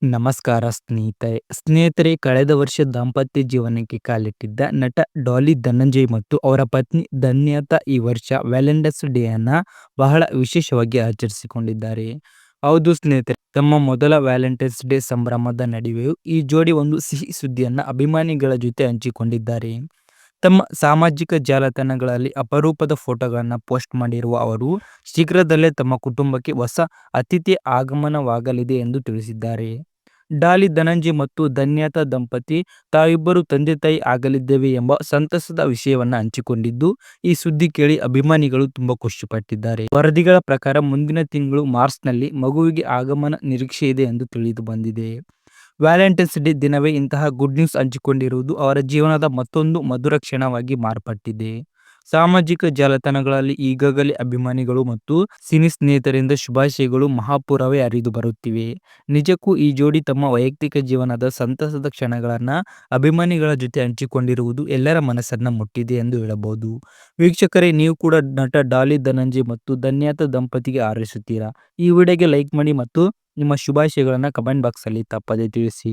ನಮಸ್ಕಾರ ಸ್ನೇಹಿತರೆ ಕಳೆದ ವರ್ಷ ದಾಂಪತ್ಯ ಜೀವನಕ್ಕೆ ಕಾಲಿಟ್ಟಿದ್ದ ನಟ ಡಾಲಿ ಧನಂಜಯ್ ಮತ್ತು ಅವರ ಪತ್ನಿ ಧನ್ಯತಾ ಈ ವರ್ಷ ವ್ಯಾಲೆಂಟೈನ್ಸ್ ಡೇ ಅನ್ನ ಬಹಳ ವಿಶೇಷವಾಗಿ ಆಚರಿಸಿಕೊಂಡಿದ್ದಾರೆ. ಹೌದು ಸ್ನೇಹಿತರೆ, ತಮ್ಮ ಮೊದಲ ವ್ಯಾಲೆಂಟೈನ್ಸ್ ಡೇ ಸಂಭ್ರಮದ ನಡುವೆಯೂ ಈ ಜೋಡಿ ಒಂದು ಸಿಹಿ ಸುದ್ದಿಯನ್ನ ಅಭಿಮಾನಿಗಳ ಜೊತೆ ಹಂಚಿಕೊಂಡಿದ್ದಾರೆ. ತಮ್ಮ ಸಾಮಾಜಿಕ ಜಾಲತಾಣಗಳಲ್ಲಿ ಅಪರೂಪದ ಫೋಟೋಗಳನ್ನು ಪೋಸ್ಟ್ ಮಾಡಿರುವ ಅವರು, ಶೀಘ್ರದಲ್ಲೇ ತಮ್ಮ ಕುಟುಂಬಕ್ಕೆ ಹೊಸ ಅತಿಥಿ ಆಗಮನವಾಗಲಿದೆ ಎಂದು ತಿಳಿಸಿದ್ದಾರೆ. ಡಾಲಿ ಧನಂಜಯ್ ಮತ್ತು ಧನ್ಯತಾ ದಂಪತಿ ತಾವಿಬ್ಬರು ತಂದೆ-ತಾಯಿ ಆಗಲಿದ್ದೇವೆ ಎಂಬ ಸಂತಸದ ವಿಷಯವನ್ನ ಹಂಚಿಕೊಂಡಿದ್ದು, ಈ ಸುದ್ದಿ ಕೇಳಿ ಅಭಿಮಾನಿಗಳು ತುಂಬಾ ಖುಷಿಪಟ್ಟಿದ್ದಾರೆ. ವರದಿಗಳ ಪ್ರಕಾರ ಮುಂದಿನ ತಿಂಗಳು ಮಾರ್ಚ್ನಲ್ಲಿ ಮಗುವಿಗೆ ಆಗಮನ ನಿರೀಕ್ಷೆ ಇದೆ ಎಂದು ತಿಳಿದು ಬಂದಿದೆ. ವ್ಯಾಲೆಂಟೈನ್ಸ್ ಡೇ ದಿನವೇ ಇಂತಹ ಗುಡ್ ನ್ಯೂಸ್ ಹಂಚಿಕೊಂಡಿರುವುದು ಅವರ ಜೀವನದ ಮತ್ತೊಂದು ಮಧುರ ಕ್ಷಣವಾಗಿ ಮಾರ್ಪಟ್ಟಿದೆ. ಸಾಮಾಜಿಕ ಜಾಲತಾಣಗಳಲ್ಲಿ ಈಗಾಗಲೇ ಅಭಿಮಾನಿಗಳು ಮತ್ತು ಸಿನಿ ಸ್ನೇಹಿತರಿಂದ ಶುಭಾಶಯಗಳು ಮಹಾಪೂರವೇ ಹರಿದು ಬರುತ್ತಿವೆ. ನಿಜಕ್ಕೂ ಈ ಜೋಡಿ ತಮ್ಮ ವೈಯಕ್ತಿಕ ಜೀವನದ ಸಂತಸದ ಕ್ಷಣಗಳನ್ನ ಅಭಿಮಾನಿಗಳ ಜೊತೆ ಹಂಚಿಕೊಂಡಿರುವುದು ಎಲ್ಲರ ಮನಸ್ಸನ್ನ ಮುಟ್ಟಿದೆ ಎಂದು ಹೇಳಬಹುದು. ವೀಕ್ಷಕರೇ, ನೀವು ಕೂಡ ನಟ ಡಾಲಿ ಧನಂಜಯ್ ಮತ್ತು ಧನ್ಯತಾ ದಂಪತಿಗೆ ಹಾರೈಸುತ್ತೀರಾ? ಈ ವಿಡಿಯೋಗೆ ಲೈಕ್ ಮಾಡಿ ಮತ್ತು ನಿಮ್ಮ ಶುಭಾಶಯಗಳನ್ನ ಕಮೆಂಟ್ ಬಾಕ್ಸ್ ಅಲ್ಲಿ ತಪ್ಪದೇ ತಿಳಿಸಿ.